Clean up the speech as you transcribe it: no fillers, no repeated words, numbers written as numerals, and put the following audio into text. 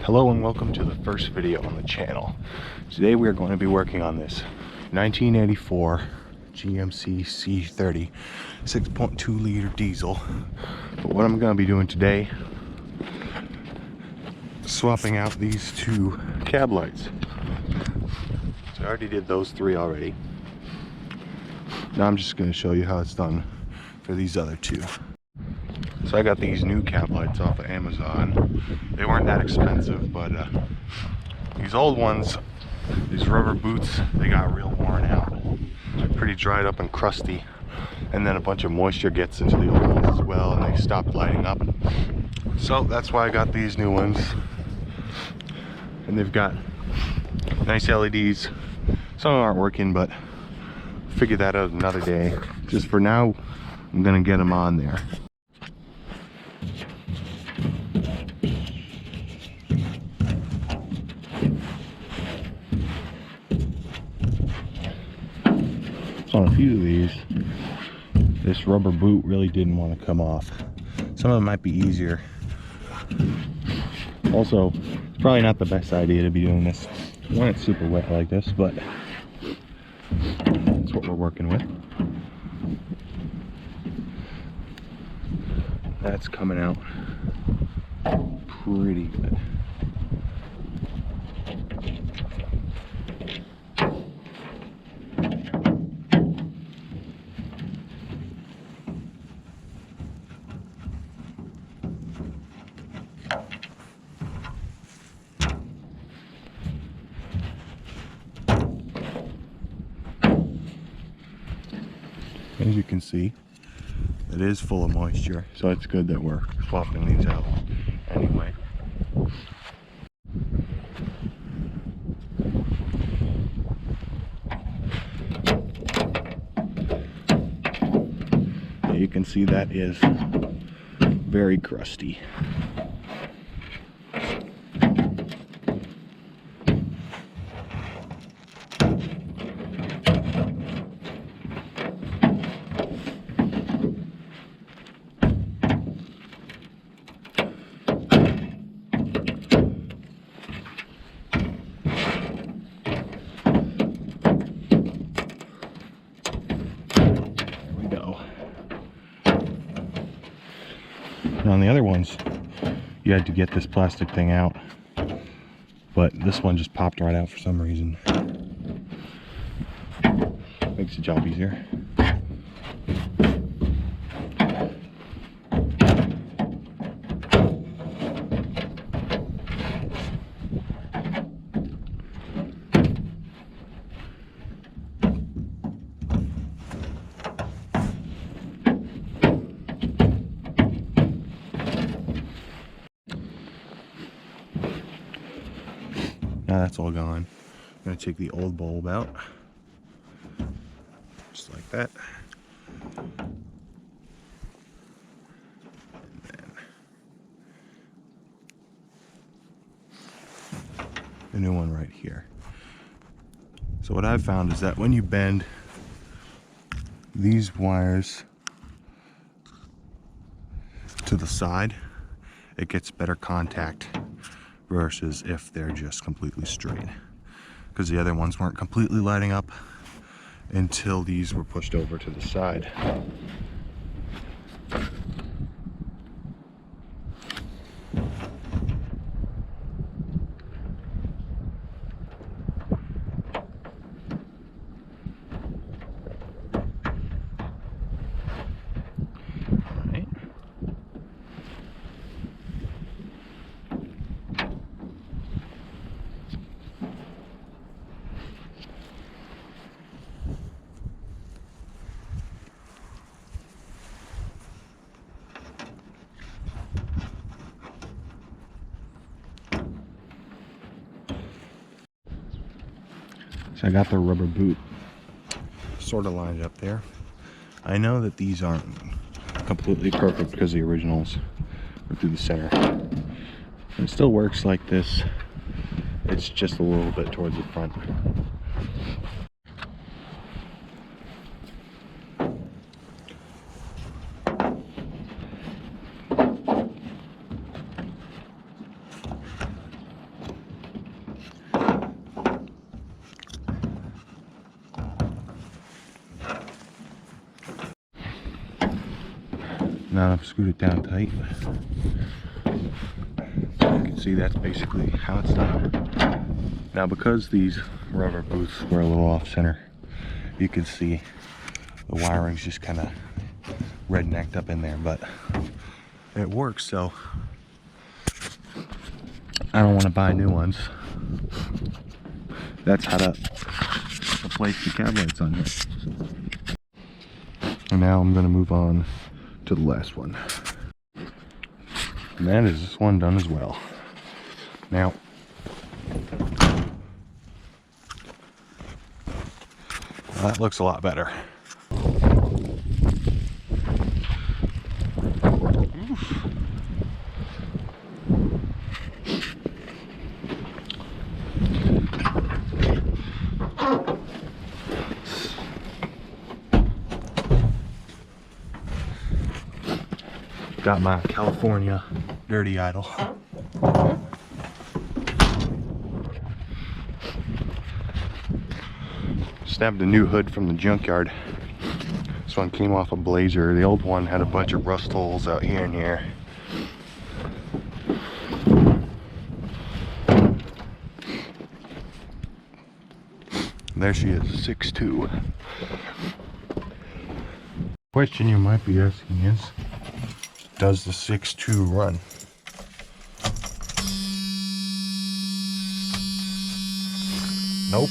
Hello and welcome to the first video on the channel. Today we are going to be working on this 1984 GMC C30 6.2 liter diesel. But what I'm going to be doing today, swapping out these two cab lights. So I already did those three already. Now I'm just going to show you how it's done for these other two. So I got these new cab lights off of Amazon. They weren't that expensive, but these old ones, these rubber boots, they got real worn out. They're pretty dried up and crusty. And then a bunch of moisture gets into the old ones as well, and they stopped lighting up. So that's why I got these new ones. And they've got nice LEDs. Some of them aren't working, but figure that out another day. Just for now, I'm gonna get them on there. On a few of these, this rubber boot really didn't want to come off. Some of them might be easier. Also, it's probably not the best idea to be doing this when it's super wet like this, but that's what we're working with. That's coming out pretty good. As you can see, it is full of moisture, so it's good that we're swapping these out anyway. You can see that is very crusty. On the other ones, you had to get this plastic thing out, but this one just popped right out for some reason. Makes the job easier. Now that's all gone. I'm going to take the old bulb out, just like that. And then the new one right here. So what I've found is that when you bend these wires to the side, it gets better contact versus if they're just completely straight, because the other ones weren't completely lighting up until these were pushed over to the side. So I got the rubber boot sort of lined up there. I know that these aren't completely perfect because the originals are through the center. It still works like this. It's just a little bit towards the front. Now I've screwed it down tight. You can see that's basically how it's done. Now because these rubber boots were a little off center, you can see the wiring's just kind of rednecked up in there, but it works, so I don't want to buy new ones. That's how to replace the cab lights on here. And now I'm going to move on to the last one. And that is this one done as well. Now, that looks a lot better. Oof. Got my California dirty idol. Snapped a new hood from the junkyard. This one came off a Blazer. The old one had a bunch of rust holes out here and here. There she is, 6'2". Question you might be asking is, does the 6'2" run? Nope.